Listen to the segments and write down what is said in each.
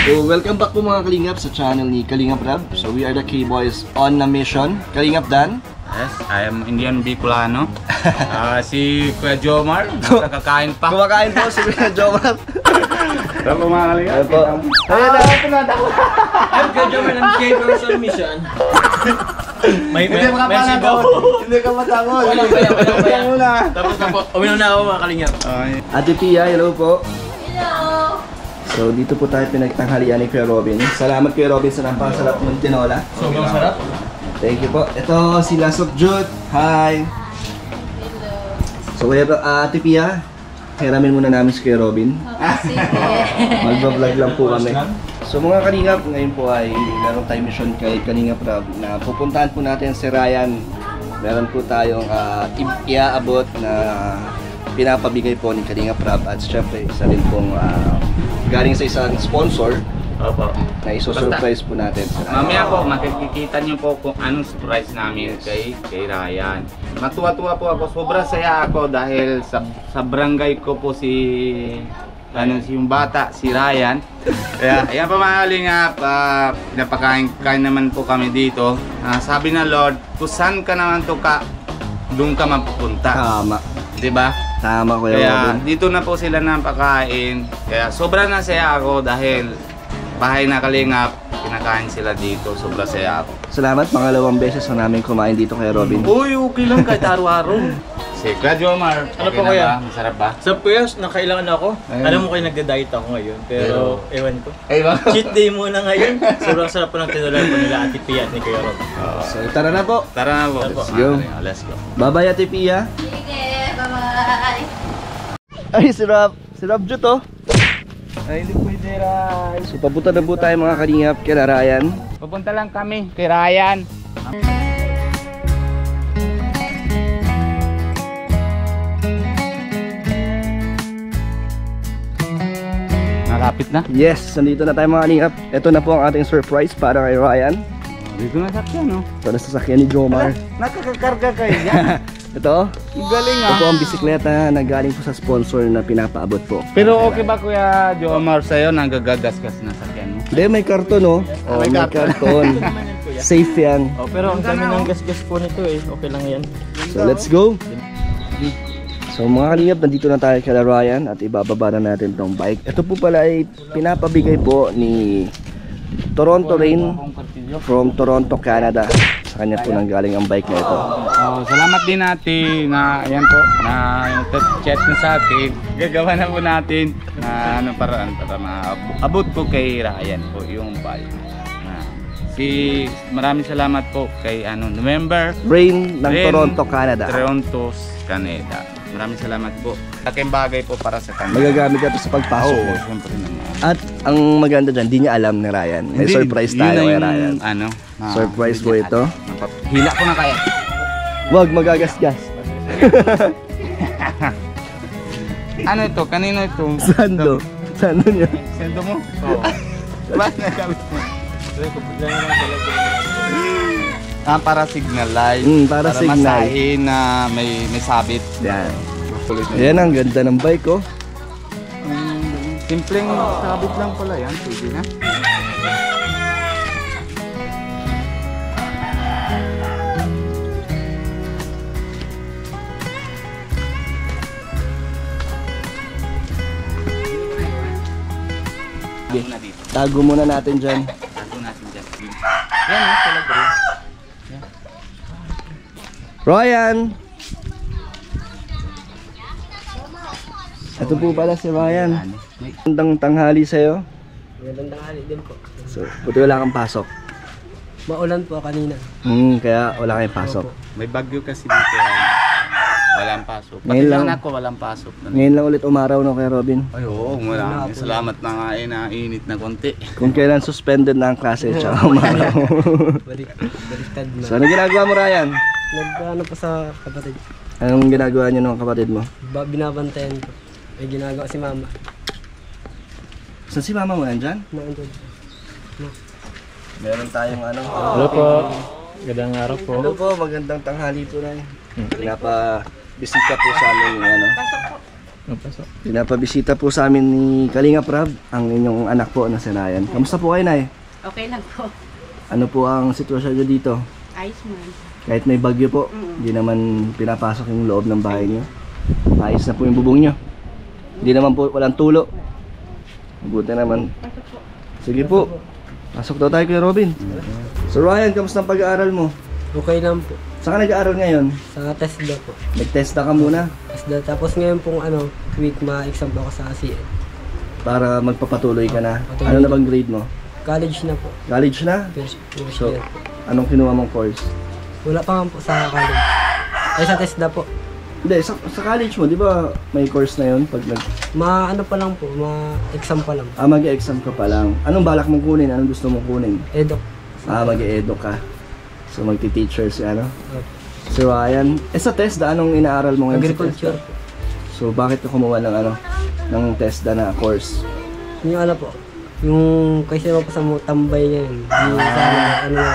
So, welcome back po mga Kalingap sa channel ni Kalingap Rab. So, we are the K-Boys on a mission. Kalingap Dan. Yes, I am Indian Bicolano. Si Kuya Jomar, nakakain pa. Kumakain po si Kuya Jomar. Ito po mga Kalingap. Ayan po. Ayan na. I'm Kuya Jomar ng K-Boys on a mission. Hindi makapangagot. Hindi ka matangol. Walang kaya. Tapos na po, uminom na ako mga Kalingap. Ate Pia, hello po. Hello! So, dito po tayo pinagtanghalian ni Kuya Robin. Salamat Kuya Robin sa napakasarap ng tinola. Sobrang sarap. Thank you po. Ito si Lasok Jut. Hi! Hello! So, Ate Pia, hiramin muna namin si Kuya Robin. Sige. Magbablog lang po kami. So mga Kalingap, ngayon po ay meron tayong mission kay Kalingap Rab na pupuntahan po natin si Ryan. Meron po tayong iaabot na pinapabigay po ni Kalingap Rab at syempre isa din pong galing sa isang sponsor. Opo. Na iso-surprise po natin si Ryan. Mamaya po, makikita niyo po kung anong surprise namin kay Ryan. Matuwa-tuwa po ako, sobrang saya ako dahil sa barangay ko po yung bata, si Ryan. Kaya, ayan pa mga Kalingap, pinapakain naman po kami dito. Sabi na Lord, kung saan ka naman to doon ka mapupunta. Tama. Diba? Tama Kuya Kaya Robin. dito na po sila napakain. Kaya sobrang nasaya ako dahil bahay na Kalingap, pinakain sila dito. Sobrang saya ako. Salamat, pangalawang beses na namin kumain dito kay Robin. Uy, okay lang kahit araw-araw. Si Kuya Jomar, Ano okay po na kuya? ba? Masarap ba? Sa kuya, nakailangan ako. Ayun. Alam mo kayo nagda-diet ako ngayon, pero ewan ko. Ay, ba? Cheat day muna ngayon. Sobrang sarap po ng tinuloy po nila Ate Pia at ni Kuya Rob. So tara na po. Tara na po. Let's go. Let's go. Bye-bye Ate Pia. Sige, bye-bye! Ay, si Rob Jut oh. Ay, hindi pwede Ryan. So papunta na po tayo mga Kalingap kay Ryan. Pupunta lang kami kay Ryan. Malapit na. Yes, nandito na tayo mga Kalingap. Ito na po ang ating surprise para kay Ryan. Dito na sakyan, no? Ito na sasakyan ni Jomar. Nakakakarga kayo yan. Ito, Galing ito po ang bisikleta na galing po sa sponsor na pinapaabot po. Pero okay ba Kuya Jomar sa'yo nangagagasgas na sakyan mo? Hindi, may karton oh. Oh, May may karton. Safe yan. Oh, pero ang dami ng gas-gas po nito eh. Okay lang yan. So let's go. So mga Kalingap, nandito na tayo kay Ryan at ibababa na natin tong bike. Ito po pala ay pinapabigay po ni Toronto Rain from Toronto, Canada. Sa kanya po nanggaling ang bike na ito. Salamat din natin na ayan po na chat na sa atin. Gagawa na po natin na paraan para maabot po kay Ryan po yung bike. Maraming salamat po kay November Rain ng Rain, Toronto, Canada. Toronto, Canada. Maraming salamat po. Laking bagay po para sa kanya. Magagamit ka ito sa pagpasok mo. Siyempre naman. At ang maganda dyan, di niya alam ni Ryan. May Hindi, surprise yun tayo na kay yung, Ryan. Surprise po ito. Hila ko na kaya. Wag magagasgas. Ano ito? Kanino ito? Sando. Sando niya. Sendo mo? Oo. Bakit nagamit mo? Para signal light. Para signal. Masahin na may sabit. Yan. Yan ang ganda ng bike oh. Simpleng sabit lang pala yan. Pwede na. Tago muna natin dyan. Tago natin dyan. Yan o, talaga rin. Ryan! Ito po pala si Ryan. Magandang tanghali sa'yo. Magandang tanghali din po. So, buti wala kang pasok. Maulan po kanina. Kaya wala kang pasok. May bagyo kasi dito. Walang pasok. Pati Ngayon lang. lang ako walang pasok. Ngayon lang ulit umaraw no kay Robin. Ay oo, maraming salamat na nga na init na konti. Kung kailan suspended na ang klase tsaka umaraw. Baliktad na. So, ano ginagawa mo Ryan? Nag-ano pa sa kapatid. Anong ginagawa niyo ng kapatid mo? Binabantayan ko. May ginagawa si mama. Saan si mama mo nandyan? Naandun. Meron tayong ano. Hello po. Magandang araw po. Hello po, magandang tanghali po na. Pinapa-bisita po sa amin yung ano. Pinapabisita po sa amin ni Kalinga Prab, ang inyong anak po na si Ryan. Kamusta po kayo, Nay? Okay lang po. Ano po ang sitwasyon nyo dito? Ayos man. Kahit may bagyo po, hindi naman pinapasok yung loob ng bahay nyo. Ayos na po yung bubong nyo. Hindi naman po walang tulo. Mabuti naman. Sige po. Pasok daw tayo kay Robin. So Ryan, kamusta ang pag-aaral mo? Okay lang po. Saan ka nag-aaral ngayon? Sa TESDA po. Nag-testa ka muna TESDA. Tapos ngayon pong week ma-exam po ako sa CN. para magpapatuloy ka na. Patuloy. Ano na bang grade mo? College na po. College na? First So, year po. anong kinuha mong course? Wala pa nga po sa college. Ay sa TESDA po. Hindi, sa college mo, di ba may course na yun? Pag Ano pa lang po, ma-exam pa lang. mag-exam ka pa lang. Anong balak mong kunin? Anong gusto mong kunin? Edok. Mag-e-edo ka. So, magti-teacher si ano? Okay. Si Ryan. Sa TESDA, anong inaaral mo ngayon sa Agriculture TESDA? po. So, bakit ka kumuha ng ng TESDA na course? Yung yung kasi naman po sa mga tambay niya yun. Yung sa na,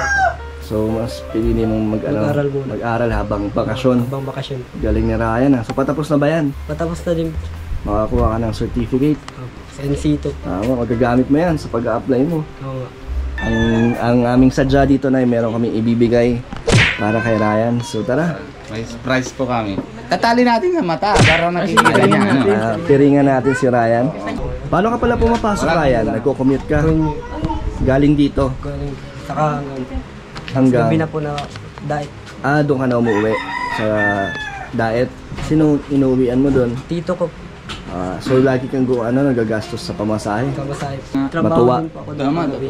So, mas pinili mong Mag-aral muna. mag-aral habang bakasyon. habang bakasyon. Galing ni Ryan So, patapos na ba yan? Patapos na din po. Makakuha ka ng certificate. Sa NC2. Tama, magagamit mo yan sa pag-a-apply mo. Oo nga. Ang aming sadya dito na meron kami ibibigay para kay Ryan. So, tara. May surprise po kami. Tatali natin sa mata para nakikita niya. Ano? Piringan natin si Ryan. Paano ka pala pumapasok, Ryan? Nagko-commute ka? Galing dito Galing. Saka hanggang... gabi na po na diet. Doon ka na umuwi sa diet. Sino inuwian mo doon? Tito ko. So, lagi kang nagagastos sa pamasahe. Kamasay. Matuwa. Trabaho din po ako doon Tama. paggabi.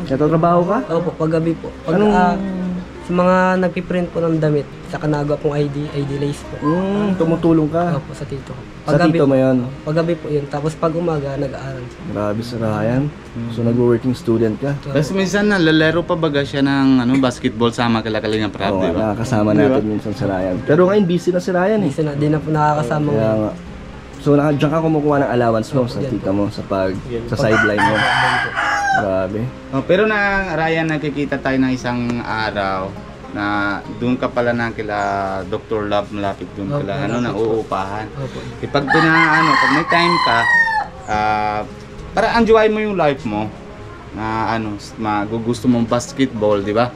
Nagtatrabaho ka? Opo, paggabi po. Pag, Anong- sa mga nagpiprint po ng damit, sa kanagawa pong ID lace po. Tumutulong ka. Opo, sa tito ko. Sa tito mo yun. Paggabi po yun. Tapos pag umaga, nag-aaral. Grabe si Ryan. So, nag-working student ka. Tapos minsan nalalaro pa baga siya ng basketball sama kila Kalinga Prab, Oo, di ba? nakakasama natin minsan si Ryan. Pero ngayon, busy na si Ryan eh. Minsan na, di na po nakakasama Kaya ngayon. nga. So, diyan ka kumukuha ng allowance mo sa tita mo sa sideline mo. Grabe. Pero Ryan, nakikita tayo ng isang araw na doon ka pala na kila Dr. Love, malapit doon Opo, kila malapit po. nauupahan. Opo. Pag pag may time ka, para enjoy mo yung life mo na magugusto mong basketball, di ba?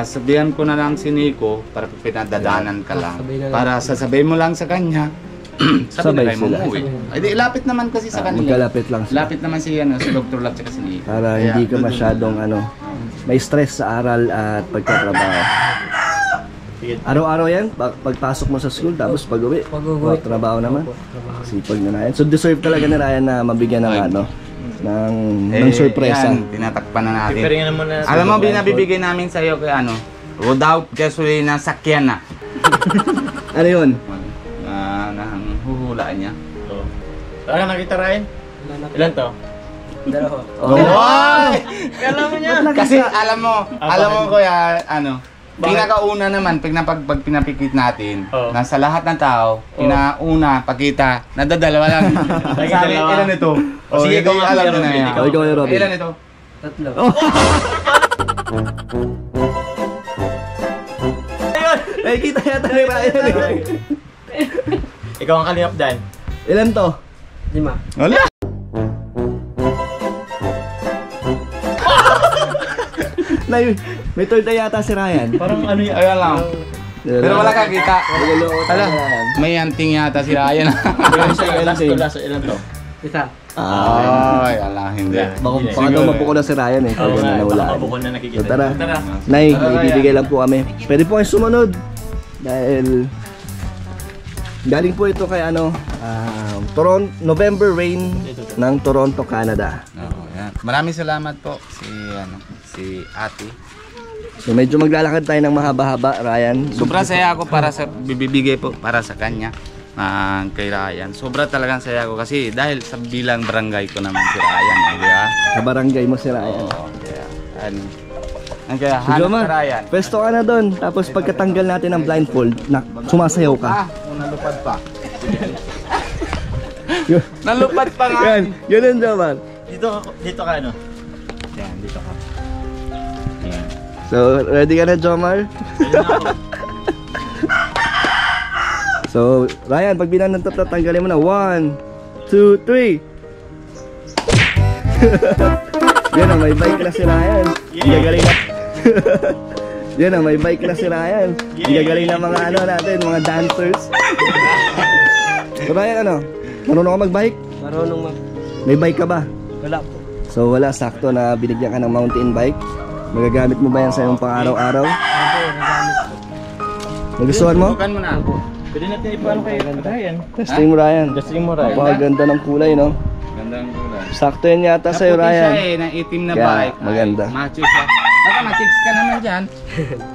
Sabihan ko na lang si Nico para pinadadanan ka lang. Sabay na lang. Para sasabihin mo lang sa kanya, Sabay sabay na kayo sila. umuwi. Ay, di, lapit naman kasi sa kanila. Magkalapit lang sila. Lapit naman si Dr. Love tsaka si Nico. Para Kaya, hindi ka doon- masyadong may stress sa aral at pagtatrabaho. Araw-araw yan, pagpasok mo sa school, tapos pag-uwi. Pag-uwi. Trabaho naman. Opo, trabaho. Sipag na Ryan. So deserve talaga ni Ryan na mabigyan ng ng sorpresa. Yan, tinatakpan na natin. Pipiringan naman na. Alam mo, binabibigay namin sa'yo kay without gasolina sakyan na. Ano yun? Huhulaan niya. Oo. Saan ka nakita, Ryan? Ilan to? Dalawa. Oy! Alam mo niya. Kasi alam mo kuya, pinakauna naman, pag pinapikit natin, Oo. na sa lahat ng tao, pinauna, pagkita, nadadalawa lang. Sabi, dalawa. ilan ito? O, sige, ikaw nga, alam Kuya mo na Robin, yan. ikaw. Ikaw, Kuya Robin. Ilan ito? Tatlo. Nakikita yata ni Ryan eh. Ikaw ang kalingap dan. Ilan to? 5. Wala! May torta yata si Ryan. Parang ano yan? Ayan lang. Pero wala kang kita. Niloloko Hala, tayo, Ryan. may anting yata si Ryan. Ilan to? Isa. Ay, ala, hindi. Baka daw mabuko na si Ryan eh. Pag na nawala. Bukod na nakikita. So tara. Tara. Nay, may ibibigay lang po kami. Pwede po kayo sumunod. Dahil galing po ito kay November Rain ng Toronto, Canada. Oo, yan. Maraming salamat po si Ate. So medyo maglalakad tayo ng mahaba-haba, Ryan. Sobra saya ako para sa bibigay po para sa kanya kay Ryan. Sobra talagang saya ako kasi dahil sa bilang barangay ko naman si Ryan, di ba? Sa barangay mo si Ryan. Oo, kaya kaya So, hanap Jomar, ka Ryan. pwesto ka na doon. Tapos pagkatanggal natin ng blindfold, sumasayaw ka. Nalupad pa. Nalupad pa nga. Yan, yun yun, Jomar. Dito ka ano? Yan, dito ka. Yan. So, ready ka na, Jomar? So, Ryan, pag binanantot na, tanggalin mo na. 1, 2, 3. Yan na, may bike na si Ryan. Gagaling na. Yan na, may bike na si Ryan. Gagaling na mga ano natin, mga dancers. So, Ryan, ano? Marunong ka mag-bike? Marunong May bike ka ba? Wala po. So, wala, sakto na binigyan ka ng mountain bike. Magagamit mo ba yan sa iyong pang-araw-araw? Nagustuhan mo? Subukan mo na. Pwede natin ipalo kay Ryan. Testing mo, Ryan. Testing mo, Ryan. Napakaganda ng kulay, no? Ganda ng kulay. Sakto yan yata sa'yo, Naputi Ryan. siya na itim na Kaya, bike. maganda. Ay, macho siya. Baka matigs ka naman dyan.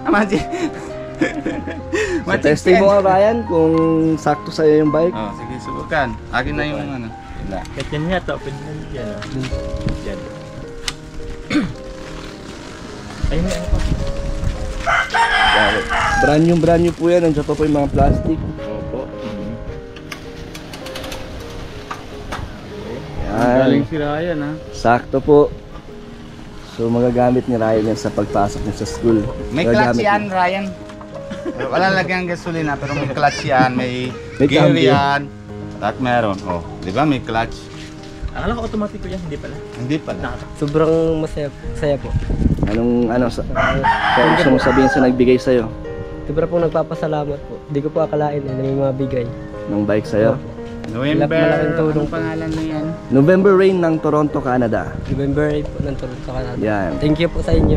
Macho. So, testing mo nga, Ryan, kung sakto sa'yo yung bike. Oh, sige, subukan. Akin na yung ano. Wala. Kahit yan yata, pwede na yan. Yan. Ayun na, ano pa? Brand new po yan. Nandiyan pa po yung mga plastic. Opo. Yan. Galing si Ryan, ha? Sakto po. So, magagamit ni Ryan yan sa pagpasok niya sa school. May Magagamit clutch yan, niya. Ryan. Wala lagyan ng gasolina, pero may clutch yan. May May gear cambio. yan. At meron. Oh, di ba may clutch? Akala ko automatic ko yan, hindi pala. Hindi pala. Sobrang saya po. Anong, kaya gusto mo sabihin sa nagbigay sa'yo Sobra pong nagpapasalamat po. Hindi ko po akalain na may mga bigay. ng bike sa'yo? November, Malaking tulong anong pangalan na yan? November Rain ng Toronto, Canada. November 8 po ng Toronto, Canada. Yan. Thank you po sa inyo.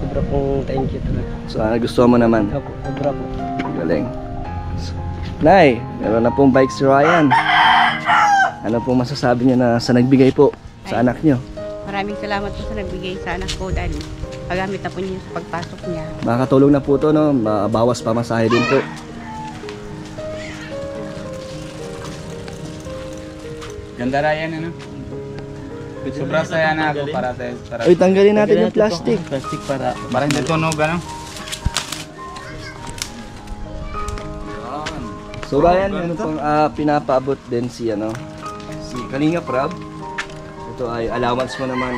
Sobra pong thank you talaga. So, nagustuhan mo naman. Opo, sobra po. Galing. Nay, meron na pong bike si Ryan. Ano pong masasabi niya na sa nagbigay po sa anak niyo? Maraming salamat po sa nagbigay sa anak ko dahil magamit na po niya sa pagpasok niya. Makakatulong na po to, no? Bawas pamasahe din po. Ganda Ryan, ano? Sobrang saya na ako para tayo. Uy, tanggalin natin yung plastic. Plastic para... Para hindi tunog, ano? So Ryan, ano pong pinapaabot din si Kalinga Prab. Ito ay allowance mo naman.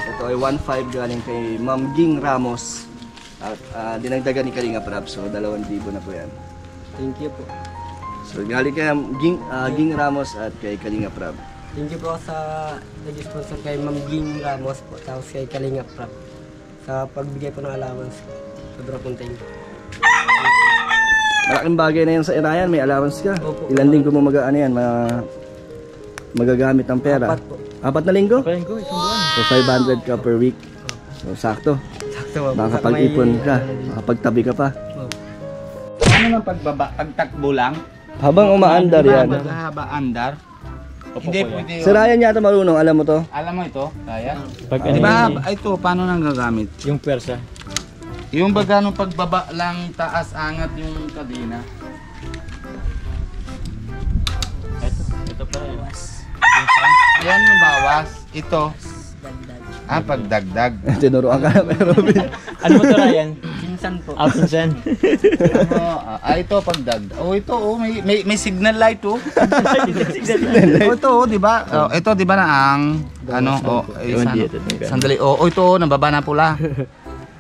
Ito ay 1.5 galing kay Ma'am Ging Ramos. At dinagdagan ni Kalinga Prab. So 2,000 na po yan. Thank you po. So galing kay Ging Ramos at kay Kalinga Prab. Thank you po sa nag-sponsor kay Ma'am Ging Ramos po. Tapos kay Kalinga Prab. Sa pagbigay po ng allowance. Sobra pong thank you. Malaking bagay na yan sa Ryan, may allowance ka. Opo. Ilan linggo mo magagamit ng pera? 4 po. 4 na linggo? Kain ko, isang buwan. So 500 ka per week. So sakto. Sakto po. Makakapag-ipon ka, makakapagtabi ka pa. Ano ng pagtakbo lang? Habang umaandar yan. Haba andar. Opo Hindi po yan. pwede Si Ryan yata marunong, alam mo to? Alam mo ito, Ryan? Pag Di ba ito, paano nang gagamit? yung pwersa. Yung baga nung pagbaba lang, taas, angat yung kadena. Ito pala yun. Yan yung bawas. Ito. Pagdagdag. Tinuruan ka na, Robin. Ano mo to, Ryan? Minsan po. Alfonsen. Ito pagdagdag. Ito, may signal light, ito, di ba? Ito, di ba na ang, sandali. Ito, nababa na pula.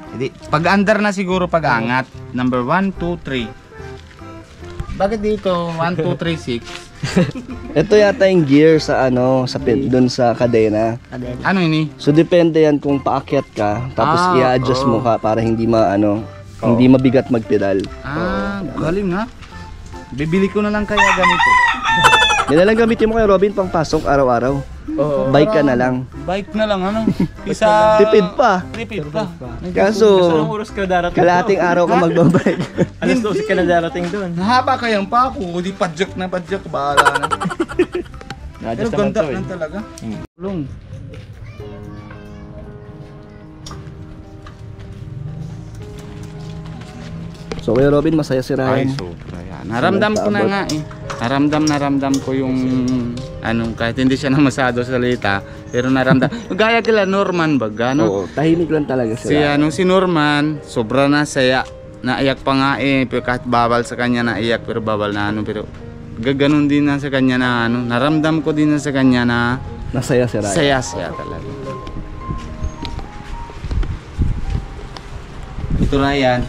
Hindi, pag-under na siguro pag-angat. Number 1, 2, 3. Bakit dito? 1, 2, 3, 6. Ito yata yung gear sa doon sa kadena. Ano ini? So depende yan kung paakyat ka, tapos i-adjust mo ka para hindi hindi mabigat magpedal. Galing ha. Bibili ko na lang kaya ganito. Yan na lang gamitin mo kay Robin pang pasok araw-araw. Bike ka na lang. Bike na lang ano? Isa Tipid pa. Tipid pa. Kaso, Anong oras ka darating kalating araw ka magbabike. Alas 12 ka na darating doon. Nahaba kayang pa ako. Di padjak na padjak. Bahala na. Pero Na-adjust naman ganda to eh. lang talaga. Tulong. So Kuya Robin, masaya si Ay, Ryan. sobra yan. Naramdam ko na nga eh. Naramdam ko yung kahit hindi siya na masyado salita, pero naramdam. Gaya kila Norman baga, no? Oo, tahimik lang talaga si Si Ryan. si Norman, sobra na saya. Naiyak pa nga eh, pero kahit bawal sa kanya naiyak, pero bawal na pero gaganon din na sa kanya na naramdam ko din na sa kanya na Nasaya si Ryan. saya talaga. Ito Ryan,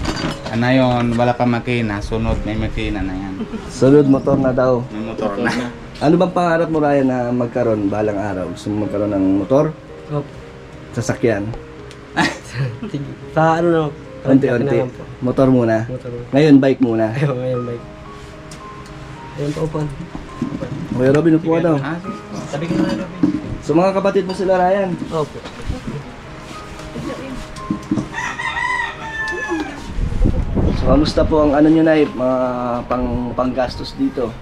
ano yun, wala pa makina, sunod may makina na yan. Sunod motor na daw. May motor na. Ano bang pangarap mo Ryan na magkaroon balang araw? Gusto mo magkaroon ng motor? Opo. Sasakyan? Sige. Sa ano na, Unti-unti. na lang po. Motor muna. Motor. Ngayon bike muna. Ayun, ngayon bike. Ayun pa upan. Kuya Robin, upo ka daw. Ah, sige po. Sabi ko na Robin. So mga kapatid mo sila Ryan. Opo. So kamusta po ang ano nyo na mga panggastos dito?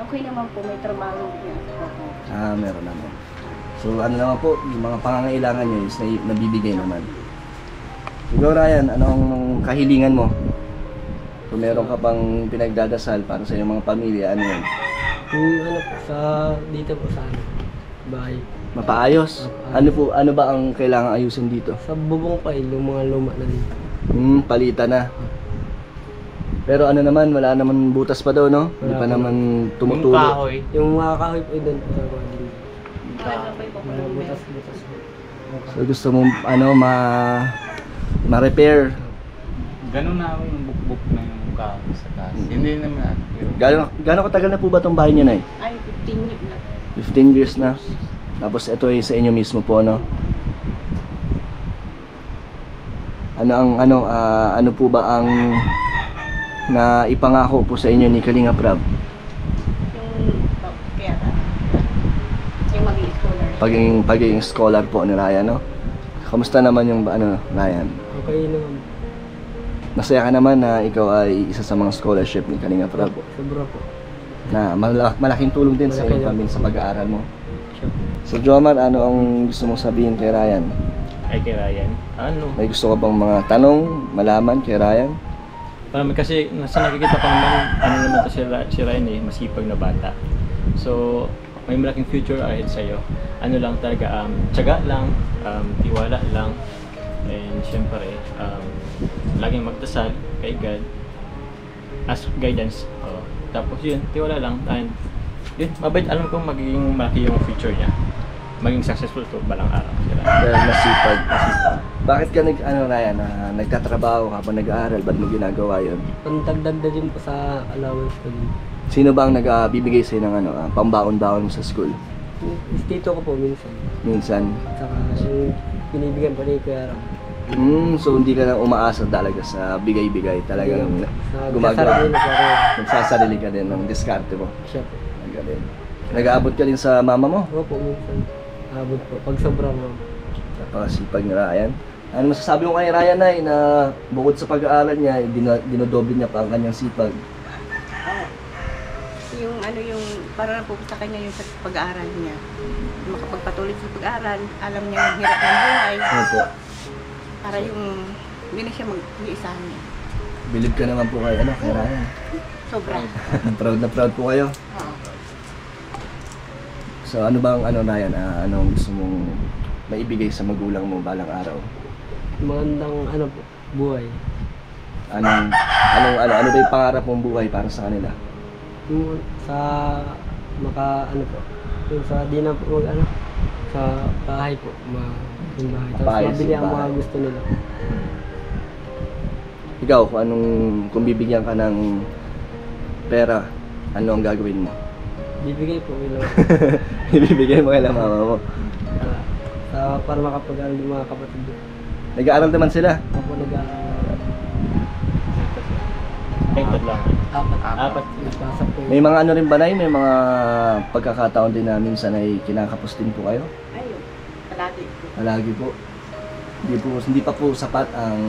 Okay naman po, may trabaho niya. Meron naman. So ano naman po, yung mga pangangailangan nyo is nabibigay naman. Ikaw Ryan, anong kahilingan mo? Kung meron ka pang pinagdadasal para sa iyong mga pamilya, ano yun? Yung ano po, sa dito po sa ano, bahay. Mapaayos? Ano ba ang kailangan ayusin dito? Sa bubong pa yung mga luma na dito. Palitan na. Pero ano naman, wala naman butas pa daw, no? Hindi pa Wala pa. naman Yung tumutulo. kahoy. Yung mga kahoy po doon po sa bahay. Mga Ano butas-butas po. So gusto mo ma-repair. Ganun na ako yung bukbuk na yung kahoy sa taas. Hindi naman. Gaano katagal na po ba itong bahay niyo na Ay, 15 years na. 15 years na. Tapos ito ay sa inyo mismo po, no? Ano po ba ang na ipangako po sa inyo ni Kalinga Prab? Yung maging scholar. Pagiging scholar po ni Ryan, no? Kamusta naman yung Ryan? Okay naman. Masaya ka naman na ikaw ay isa sa mga scholarship ni Kalinga Prab Opo, sobra po. na malaking tulong din sa Malaki iyong din. pamilya sa pag-aaral mo. Siya po. So Jomar, ano ang gusto mong sabihin kay Ryan? Ay kay Ryan. Ano? May gusto ka bang mga tanong, malaman kay Ryan? Parang kasi nasa nakikita ko naman, ano naman to si Ryan eh, masipag na bata. So, may malaking future ahead sa'yo. Ano lang talaga, tiyaga lang, tiwala lang, and syempre, laging magdasal kay God, ask guidance. Tapos yun, tiwala lang, and yun, mabait, alam ko magiging malaki yung future niya. Maging successful to balang araw sila. Dahil masipag. Bakit ka Ryan, nagtatrabaho habang nag-aaral? Ba't mo ginagawa yun? Pantagdag na din po sa allowance ko din. Sino ba ang nagbibigay sa'yo ng pambaon-baon mo sa school? Yung tito ko po minsan. Minsan. Saka yung binibigyan pa ni Kuya Ram. So hindi ka na umaasa talaga sa bigay-bigay. Talagang gumagawa. Nagsasarili na po ako. Nagsasarili ka din ng diskarte mo. Siya po. Magaling. Nag-aabot ka din sa mama mo? Opo, minsan. Abot po. Pag sobrang Napakasipag ni Ryan. Ano masasabi mo kay Ryan na bukod sa pag-aaral niya, dinodoble niya pa ang kanyang sipag. Yung para po sa kanya yung pag-aaral niya. Makapagpatuloy sa pag-aaral, alam niya yung hirap ng buhay. Opo. Para yung hindi na siya mag-iisahan niya. Bilib ka naman po kay Ryan. Sobra. Proud na proud po kayo. Oo. So ano bang Ryan, anong gusto mong maibigay sa magulang mo balang araw? magandang po, buhay. Ano ba yung pangarap mong buhay para sa kanila? Yung sa po, yung sa di na po sa bahay po, yung bahay. Tapos Bahay, mabili ang mga bahay. gusto nila. Ikaw, kung bibigyan ka ng pera, ano ang gagawin mo? Bibigay po nila. Ibibigay mo kay mama mo. Para makapag-aral yung mga kapatid. Nag-aaral naman sila. Ako nag-aaral. Tingtod lang. Apat. Nagpasok po. May mga rin ba may mga pagkakataon din na minsan ay kinakapos din po kayo? Ayun. Palagi po. Palagi po. Hindi pa po sapat ang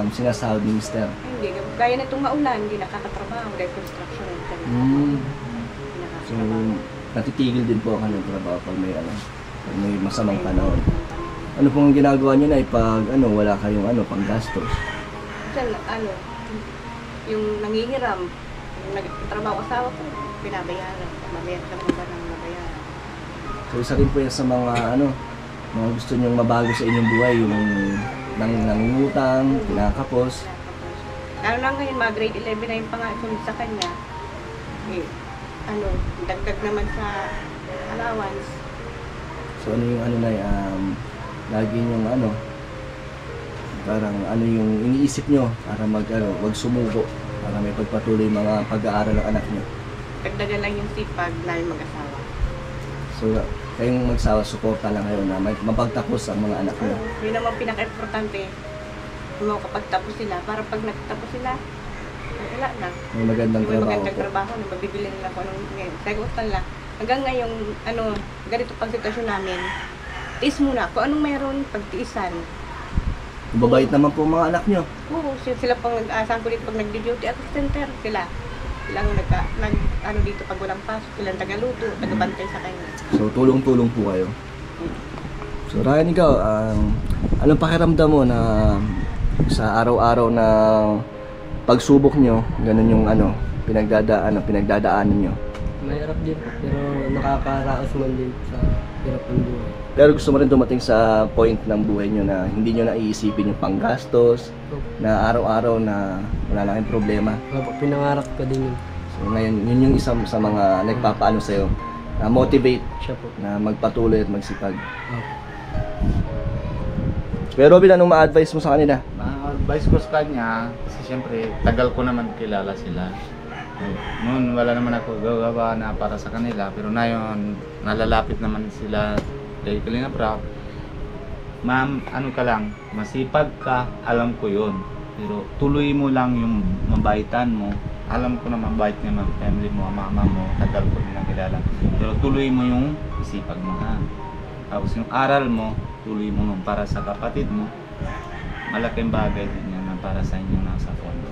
sinasahod ni Mr. Hindi. Gaya na itong maulan, hindi nakakatrabaho. Dahil construction. Hmm. Hindi So, nakakatrabaho. natitigil din po ang kanyang trabaho pag may masamang panahon. Ano pong ginagawa niyo na pag wala kayong panggastos? Minsan, yung nangingiram, yung nagtatrabaho asawa ko, binabayaran. Mabayad ka mo ba ng mabayaran? So isa rin po yan sa mga mga gusto niyong mabago sa inyong buhay, yung nangungutang, kinakapos. Lalo na ngayon, mga grade 11 na yung pangasunod sa kanya. Dagdag naman sa allowance. So ano yung lagi niyong Parang ano yung iniisip nyo para wag sumuko, para may pagpatuloy mga pag-aaral ng anak nyo. Dagdagan lang yung sipag namin mag-asawa. So, kayong magsawa, suporta lang kayo na mapagtapos ang mga anak nyo. Yun naman pinaka-importante. Kung makapagtapos sila, para pag nagtapos sila, wala na. May magandang May trabaho magandang po. trabaho na mabibili nila kung anong ngayon. Sagutan lang. Hanggang ngayon, ganito pang sitwasyon namin, tiis muna. Kung anong mayroon, pagtiisan. Mababait naman po ang mga anak nyo. Oo, sila pang nag-aasahan ko dito pag nag-duty at center sila. Sila ang dito pag walang pasok, sila ang tagaluto, tagabantay sa kanya. So, tulong-tulong po kayo. So, Ryan, ikaw, anong pakiramdam mo na sa araw-araw na pagsubok nyo, ganun yung pinagdadaanan nyo? Mahirap din po, pero nakakaraos man din sa hirap ng buhay. Pero gusto mo rin dumating sa point ng buhay nyo na hindi nyo naiisipin yung panggastos, na araw-araw na wala lang yung problema. Opo, pinangarap ko din yun. So ngayon, yun yung isang sa mga nagpapaano sa'yo, na motivate Siya po. na magpatuloy at magsipag. Opo. Pero Robin, anong ma-advise mo sa kanila? Advice ko sa kanya, kasi siyempre, tagal ko naman kilala sila. Noon, wala naman ako gagawa na para sa kanila, pero ngayon, nalalapit naman sila kay Kalinga Prab. Ma'am, ano ka lang, masipag ka, alam ko yun. Pero tuloy mo lang yung mabaitan mo. Alam ko na mabait nga mga family mo, mama mo, tagal ko rin nakilala. Pero tuloy mo yung isipag mo ha. Tapos yung aral mo, tuloy mo nun para sa kapatid mo. Malaking bagay din yan na para sa inyong nasa fondo.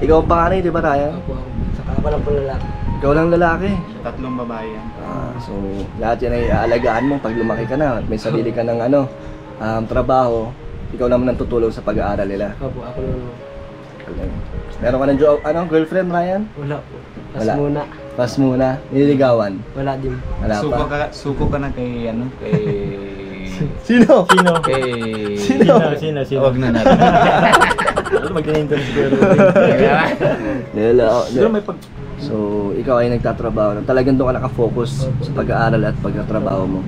Ikaw ang panganay, di ba Ryan? Opo ako. Saka ako lang po lalaki. Ikaw lang lalaki. Tatlong babae yan. So, lahat yan ay aalagaan mo pag lumaki ka na at may sarili ka ng trabaho, ikaw naman ang tutulong sa pag-aaral nila. Opo, ako lang. Meron ka ng girlfriend, Ryan? Wala po. Pas Wala. muna. Pas muna, nililigawan. Wala din. Wala pa. Suko ka na kay kay Sino? Sino? kay Sino? Wag na natin. Ano magdinintong siguro? Siguro may pag... So, ikaw ay nagtatrabaho. Talagang doon ka nakafocus sa pag-aaral at pagtatrabaho mo.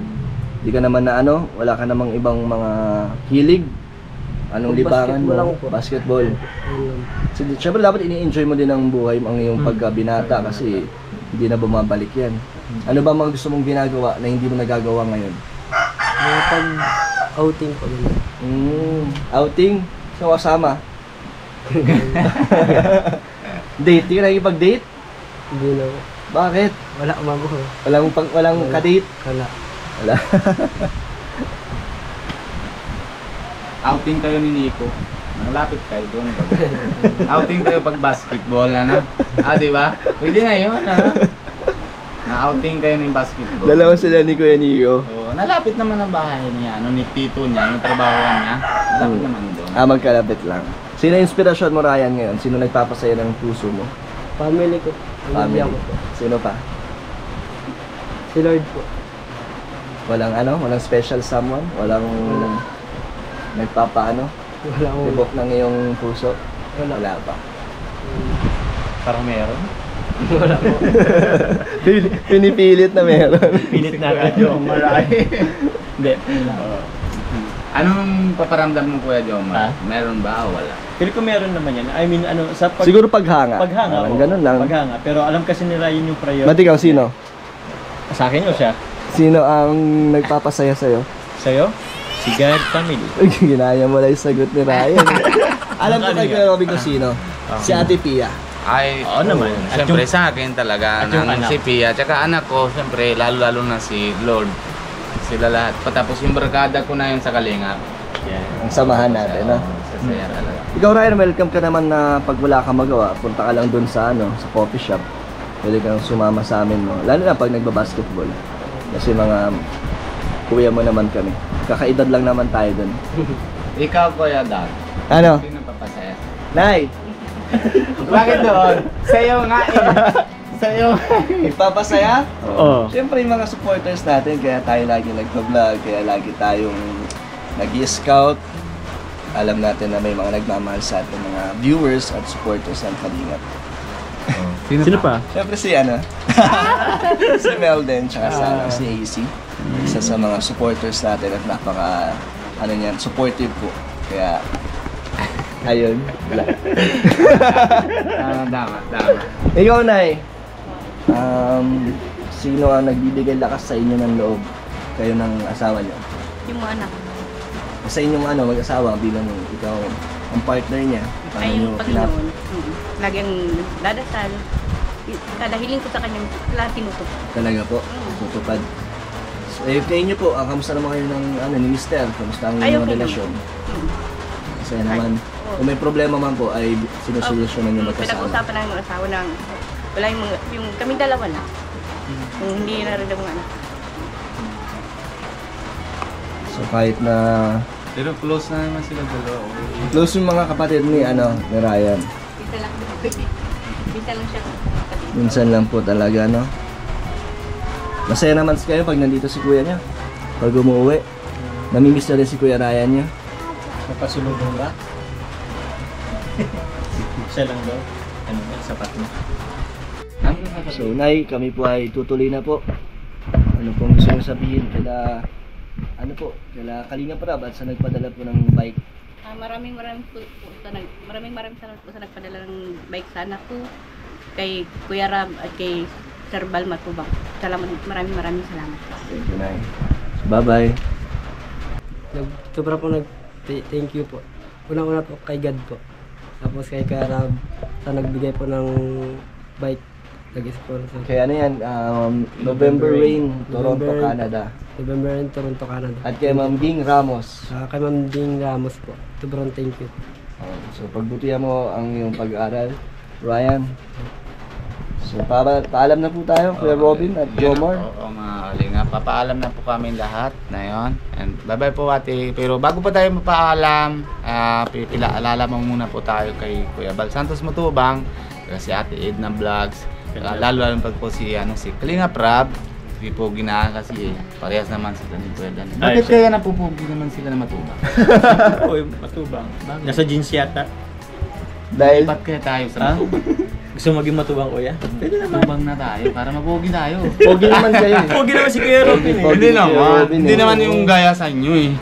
Hindi ka naman na wala ka namang ibang mga hilig. Anong libangan mo? Basketball lang po. Basketball. Ayun. Siyempre dapat ini-enjoy mo din ang buhay, ang iyong pagkabinata kasi hindi na bumabalik yan. Ano ba mga gusto mong ginagawa na hindi mo nagagawa ngayon? May pag-outing po ganun. Outing? So, kasama? Date? Hindi ka nakikipag-date? Hindi na po. Bakit? Wala umago. Walang ka-date? Wala. Wala. Outing kayo ni Nico. Malapit kayo doon. Outing kayo pag basketball di ba? Pwede na yun Na-outing kayo ng basketball. Dalawa sila ni Kuya Nico. Oo, nalapit naman ang bahay niya, ni tito niya, yung trabaho niya. Nalapit naman doon. Magkalapit lang. Sino yung inspirasyon mo, Ryan, ngayon? Sino nagpapasaya ng puso mo? Family ko. Family. Pamilya ko po. Sino pa? Si Lord po. Walang special someone? Walang nagpapaano? Wala ko. Tibok ng iyong puso? Wala. Wala pa. Parang meron. Wala po. Pinipilit na meron. Pilit natin yung marami. Hindi. Anong paparamdam mo, Kuya Jomar? Ha? Meron ba o wala? Feel ko meron naman yan. I mean, sa Siguro paghanga. paghanga. Parang oo. ganun lang. Paghanga. Pero alam kasi nila yun yung priority. Ba't ikaw, sino? Sa akin o siya? Sino ang nagpapasaya sa'yo? Sa'yo? Si God Family. Ginaya mo lang yung sagot ni Ryan. Alam ko kay Kuya Robin kung sino. Si Ate Pia. Ay, Oo naman. At siyempre yung- sa akin talaga, at yung ng anak. si Pia, tsaka anak ko, siyempre, lalo-lalo na si Lord. Sila lahat. Patapos yung barkada ko na yun sa Kalinga. Yeah. Ang samahan natin, no? Sasaya talaga. Ikaw, Ryan, welcome ka naman na pag wala kang magawa, punta ka lang dun sa sa coffee shop. Pwede kang sumama sa amin, no? Lalo na pag nagbabasketball. Kasi mga kuya mo naman kami. Kakaedad lang naman tayo dun. Ikaw, Kuya Dag. Ano? Sino papasaya? Nay! Bakit doon? Sa'yo nga eh. Sa'yo. Ipapasaya? Oo. Siyempre yung mga supporters natin, kaya tayo lagi nagpa-vlog, kaya lagi tayong nag-i-scout. Alam natin na may mga nagmamahal sa atin, mga viewers at supporters ng Kalingap. Sino pa? Siyempre si si Melden, tsaka si AC. Isa sa mga supporters natin at napaka, supportive po. Kaya Ayun. Wala. Tama. Ikaw, Nay. Sino ang nagbibigay lakas sa inyo ng loob? Kayo ng asawa niyo? Yung mga anak. Sa inyong mag-asawa bilang ikaw ang partner niya. Ay, yung Panginoon. Lagi ang dadasal. Kada hiling ko sa kanyang lahat tinutok. Talaga po, tutupad. So, kayo niyo po, kamusta naman kayo ng ni Mister? Kamusta ang inyong relasyon? Kasi naman, kung may problema man po, ay sinusolusyonan niyo magkasama. Pinag-usapan namin mga asawa ng wala yung kaming dalawa na. Kung hindi na rin mga anak. So kahit na Pero close na naman sila dalawa. close yung mga kapatid ni Ryan. Bisa lang. Bisa lang siya. Minsan lang po talaga, no? Masaya naman kayo pag nandito si kuya niya. Pag umuwi. Namimiss na rin si Kuya Ryan niya. Napasulubong ba? Siya lang daw. Ano ba? Sapat mo. So, Nay, kami po ay tutuloy na po. Ano pong gusto nyo sabihin kila Kalinga Prab at sa nagpadala po ng bike. Maraming salamat po sa nagpadala ng bike sa anak ko. Kay Kuya Rab at kay Sir Bal Matubang. Salamat, maraming salamat. Thank you, Nay. So, bye-bye. Sobra po thank you po. Unang-una po kay God po. Tapos kay Kuya Rab sa nagbigay po ng bike. Nag-sponsor. Kaya ano yan, November Rain, Toronto, Canada. November Rain, Toronto, Canada. At kay Ma'am Ging Ramos. Kay Ma'am Ding Ramos po. Sobrang thank you. So pagbutihan mo ang iyong pag-aaral, Ryan. So paalam na po tayo, Kuya Robin at Jomar. Oo, mga kalinga. Papaalam na po kami lahat na yon. And bye-bye po, ate. Pero bago pa tayo mapaalam, alala mo muna po tayo kay Kuya Bal Santos Matubang, si Ate Edna Vlogs. Lalo pag po si Kalinga Prab, hindi po ginaan kasi parehas naman sila ni Kuya Dan. Bakit kaya napupugi naman sila na Matubang? Oy, Matubang. Nasa jeans yata. Dahil Ba't kaya tayo sa Matubang? Gusto mo maging Matubang, kuya? Pwede naman. Matubang na tayo para mapugi tayo. pogi naman kayo eh. Pogi naman si Kuya Robin eh. Hindi naman. Robin, Hindi eh. naman yung gaya sa inyo eh.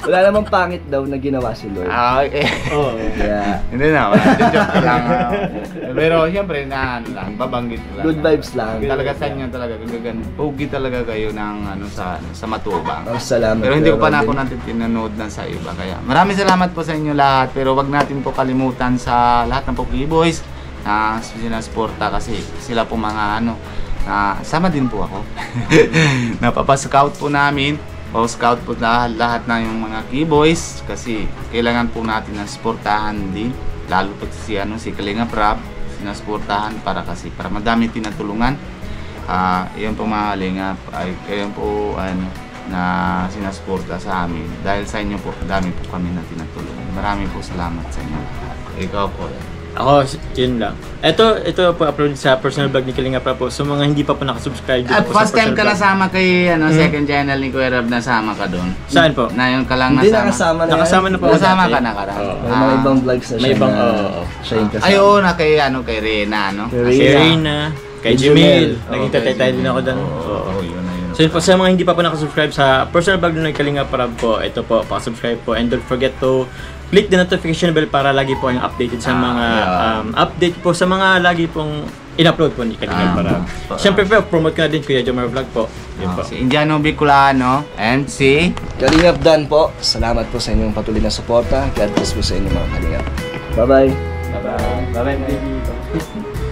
Wala namang pangit daw na ginawa si Lord. Okay. Oo. Kaya Hindi naman. Joke lang. Pero siyempre babanggit lang. good vibes lang. Talaga sa inyo talaga. Pogi talaga kayo ng sa Matubang. Salamat. Pero hindi ko Kuya pa na ako Robin. natin pinanood na sa iba. Kaya maraming salamat po sa inyo lahat. Pero wag natin po kalimutan sa lahat ng Pogi Boys na sinasuporta kasi sila po mga sama din po ako. Napapa-scout po namin. Scout po lahat na yung mga keyboys kasi kailangan po natin na suportahan din. Lalo po si Kalinga Prab, sinasuportahan para madami tinatulungan. Iyon po mga Kalinga ay kayo po na sinasuporta sa amin. Dahil sa inyo po, dami po kami na tinatulungan. Marami po salamat sa inyo lahat. Ikaw po. Ako, yun lang. Ito po upload sa personal blog ni Kalinga Prab po. So mga hindi pa po nakasubscribe dito At po sa first time ka personal blog. nasama kay second channel ni Kuya Rab, nasama ka doon. Saan po? Na yun ka lang Hindi nasama. nakasama na Nakasama na po ako Nasama dati. ka na karang. Oo. May mga ibang vlogs na siya May ibang, na oo. siya yung kasama. Ay, oo, na kay Rena, no? Kay Kay Reyna, kay Jumel. Oo, Naging kay tatay din Jumel. ako doon. Oo, yun na yun. So yun po, sa mga hindi pa po nakasubscribe sa personal blog ng Kalinga Prab po, ito po, pakasubscribe po. And don't forget to click the notification bell para lagi po kayong updated sa mga update po sa mga lagi pong in-upload po ni Kalinga Prab. Siyempre po, promote ko na din Kuya Jomar Vlog po. Yun po. Si Indiano Bicolano and si Kalingap Dan po, salamat po sa inyong patuloy na suporta. God bless po sa inyo mga Kalingap. Bye-bye. Bye-bye. Bye-bye, baby.